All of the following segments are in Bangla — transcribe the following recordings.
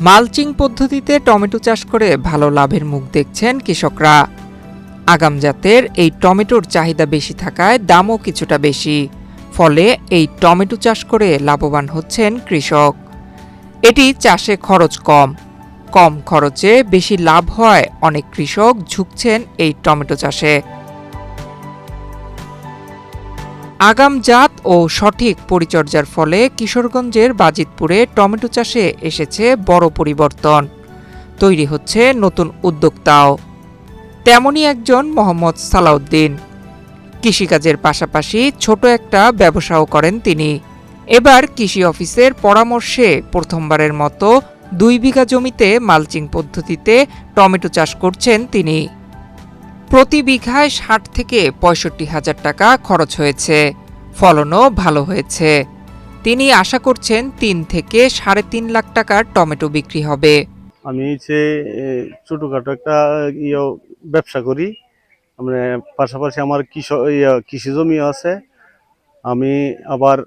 মালচিং পদ্ধতিতে টমেটো চাষ করে ভালো লাভের মুখ দেখছেন কৃষকরা। আগাম জাতের এই টমেটোর চাহিদা বেশি থাকায় দামও কিছুটা বেশি, ফলে এই টমেটো চাষ করে লাভবান হচ্ছেন কৃষক। এটি চাষে খরচ কম, কম খরচে বেশি লাভ হয় অনেক কৃষক ঝুঁকছেন এই টমেটো চাষে। আগাম জাত ও সঠিক পরিচর্যার ফলে কিশোরগঞ্জের বাজিতপুরে টমেটো চাষে এসেছে বড় পরিবর্তন। তৈরি হচ্ছে নতুন উদ্যোক্তাও। তেমনই একজন মোহাম্মদ সালাউদ্দিন। কৃষিকাজের পাশাপাশি ছোট একটা ব্যবসাও করেন তিনি। এবার কৃষি অফিসের পরামর্শে প্রথমবারের মতো 2 বিঘা জমিতে মালচিং পদ্ধতিতে টমেটো চাষ করছেন তিনি। প্রতি বিঘায় 60 থেকে 65 হাজার টাকা খরচ হয়েছে, ফলনও ভালো হয়েছে। তিনি আশা করছেন 3 থেকে 3.5 লাখ টাকার টমেটো বিক্রি হবে। আমি ছোটখাটো একটা ব্যবসা করি। মানে পাশাপাশি আমার কৃষি জমি আছে। আমি আবার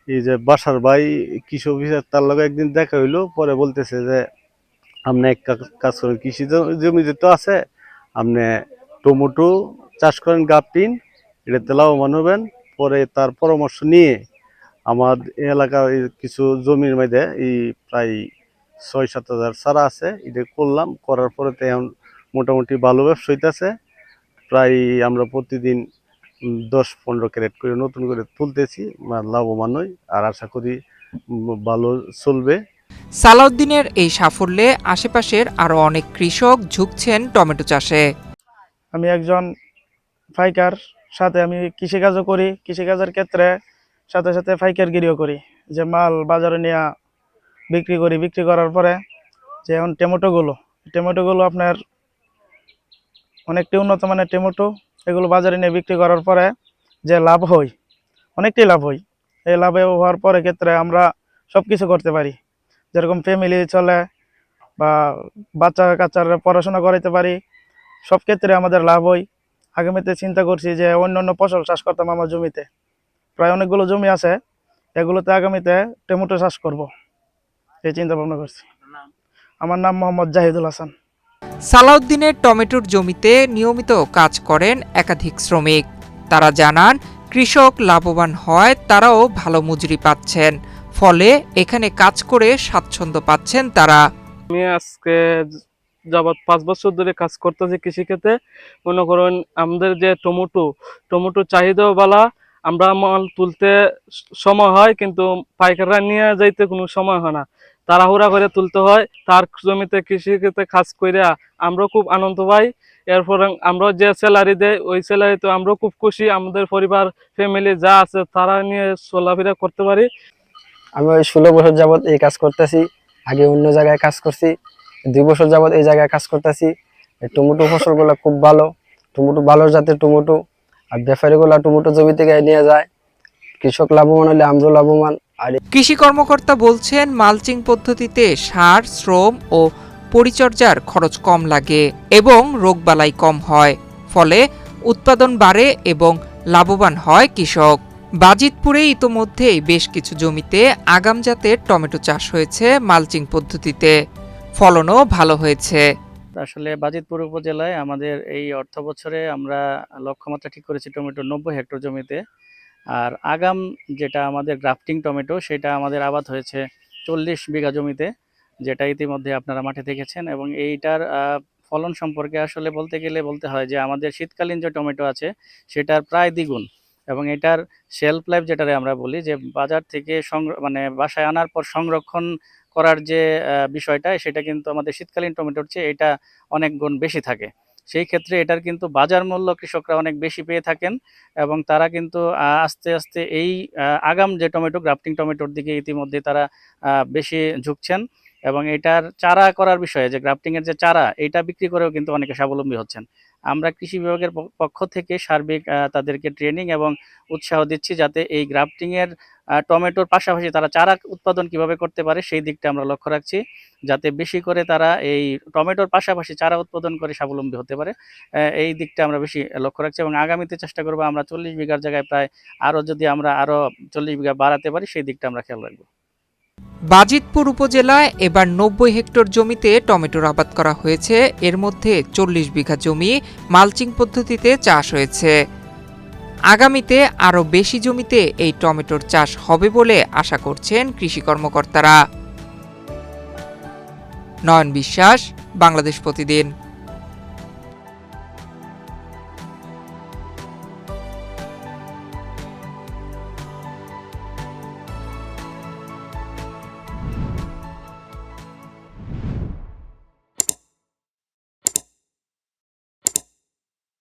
এই যে বাসার ভাই কৃষি অফিসার, তার লগে একদিন দেখা হইলো, পরে বলতেছে যে আপনি এক কাজ করেন, কৃষি জমিতে তো আছে, আপনি টমেটো চাষ করেন গ্রাফটিং, এটাতে লাভবান হবেন। পরে তার পরামর্শ নিয়ে আমার এলাকার কিছু জমির মধ্যে প্রায় 6-7 হাজার চারা আছে, এটা করলাম। করার পরে তো এখন মোটামুটি ভালো ব্যবসা হইতেছে। প্রায় আমরা প্রতিদিন 10-15 ক্যারেট করে নতুন করে তুলতেছি, লাভবান হই, আর আশা করি ভালো চলবে। সালাউদ্দিনের এই সাফল্যে আশেপাশের আরও অনেক কৃষক ঝুঁকছেন টমেটো চাষে। আমি একজন পাইকার, সাথে আমি কৃষিকাজও করি। কৃষিকাজের ক্ষেত্রে সাথে সাথে পাইকারগিরিও করি, যে মাল বাজারে নিয়ে বিক্রি করি। বিক্রি করার পরে যে এখন টমেটোগুলো আপনার অনেকটি উন্নত মানের টমেটো, এগুলো বাজারে নিয়ে বিক্রি করার পরে যে লাভ হয়, অনেকটাই লাভ হয়। এই লাভে হওয়ার পরে ক্ষেত্রে আমরা সব কিছু করতে পারি, যেরকম ফ্যামিলি চলে বা বাচ্চা কাচ্চারা পড়াশোনা করাইতে পারি, সব ক্ষেত্রে আমাদের লাভ হয়। আগামীতে চিন্তা করছি যে অন্যান্য ফসল চাষ করতাম আমার জমিতে, প্রায় অনেকগুলো জমি আছে, এগুলোতে আগামীতে টমেটো চাষ করব, এই চিন্তা ভাবনা করছি। আমার নাম মোহাম্মদ জাহিদুল হাসান। সালাউদ্দিনের টমেটোর জমিতে নিয়মিত কাজ করেন একাধিক শ্রমিক। তারা জানান, কৃষক লাভবান হয়, তারাও ভালো মজুরি পাচ্ছেন, ফলে এখানে কাজ করে স্বাচ্ছন্দ্য পাচ্ছেন তারা। আমি আজকে যাবৎ 5 বছর ধরে কাজ করতেছি কৃষিক্ষেত্রে। মনে করুন আমাদের যে টমেটো চাহিদাও বালা, আমরা মাল তুলতে সময় হয়, কিন্তু পাইকাররা নিয়ে যাইতে কোনো সময় হয় না, তাড়াহুড়া করে তুলতে হয়। তার জমিতে কৃষিক্ষেত্রে কাজ কইরা আমরা খুব আনন্দ পাই। এরপর আমরা যে স্যালারি দেয়, ওই স্যালারিতে আমরা খুব খুশি। আমাদের পরিবার ফ্যামিলি যা আছে তারা নিয়ে চলাফেরা করতে পারি। আমি ওই 16 বছর যাবত এই কাজ করতেছি। আগে অন্য জায়গায় কাজ করছি, 2 বছর যাবত এই জায়গায় কাজ করতেছি। টমেটো ফসলগুলো খুব ভালো, টমেটো ভালো জাতের টমেটো, আর ব্যাপারীগুলা টমেটো জমি থেকে নিয়ে যায়। কৃষক লাভবান হলে আমরাও লাভবান। আর কৃষি কর্মকর্তা বলছেন, মালচিং পদ্ধতিতে সার, শ্রম ও পরিচর্যার খরচ কম লাগে এবং রোগবালাই কম হয়, ফলে উৎপাদন বাড়ে এবং লাভবান হয় কৃষক। বাজিতপুরে ইতোমধ্যেই বেশ কিছু জমিতে আগাম জাতের টমেটো চাষ হয়েছে মালচিং পদ্ধতিতে, ফলনও ভালো হয়েছে। আসলে বাজিতপুর উপজেলায় আমাদের এই অর্থ বছরে আমরা লক্ষ্যমাত্রা ঠিক করেছি টমেটো 90 হেক্টর জমিতে। আর আগাম যেটা আমাদের গ্রাফটিং টমেটো, সেটা আমাদের আবাদ হয়েছে 40 বিঘা জমিতে, যেটা ইতিমধ্যে আপনারা মাঠে দেখেছেন। এবং এইটার ফলন সম্পর্কে আসলে বলতে গেলে বলতে হয় যে আমাদের শীতকালীন যে টমেটো আছে সেটার প্রায় দ্বিগুণ। এবং এটার শেলফ লাইফ যেটারে আমরা বলি, যে বাজার থেকে মানে বাসায় আনার পর সংরক্ষণ করার যে বিষয়টা, সেটা কিন্তু আমাদের শীতকালীন টমেটোর চেয়ে এটা অনেক গুণ বেশি থাকে। সেই ক্ষেত্রে এটার কিন্তু বাজার মূল্য কৃষকরা অনেক বেশি পেয়ে থাকেন, এবং তারা কিন্তু আস্তে আস্তে এই আগাম যে টমেটো, গ্রাফটিং টমেটোর দিকে ইতিমধ্যে তারা বেশি ঝুঁকছেন। এবং এটার চারা করার বিষয়ে, যে গ্রাফটিংয়ের যে চারা, এটা বিক্রি করেও কিন্তু অনেকে স্বাবলম্বী হচ্ছেন। আমরা কৃষি বিভাগের পক্ষ থেকে সার্বিক তাদেরকে ট্রেনিং এবং উৎসাহ দিচ্ছি, যাতে এই গ্রাফটিংয়ের টমেটোর পাশাপাশি তারা চারা উৎপাদন কিভাবে করতে পারে সেই দিকটা আমরা লক্ষ্য রাখছি, যাতে বেশি করে তারা এই টমেটোর পাশাপাশি চারা উৎপাদন করে স্বাবলম্বী হতে পারে। এই দিকটা আমরা বেশি লক্ষ্য রাখছি, এবং আগামীতে চেষ্টা করবো আমরা 40 বিঘার জায়গায় প্রায় যদি আমরা আরও 40 বিঘা বাড়াতে পারি, সেই দিকটা আমরা খেয়াল রাখবো। বাজিতপুর উপজেলায় এবার ৯০ হেক্টর জমিতে টমেটোর আবাদ করা হয়েছে। এর মধ্যে ৪০ বিঘা জমি মালচিং পদ্ধতিতে চাষ হয়েছে। আগামীতে আরও বেশি জমিতে এই টমেটোর চাষ হবে বলে আশা করছেন কৃষি কর্মকর্তারা। নয়ন বিশ্বাস, বাংলাদেশ প্রতিদিন।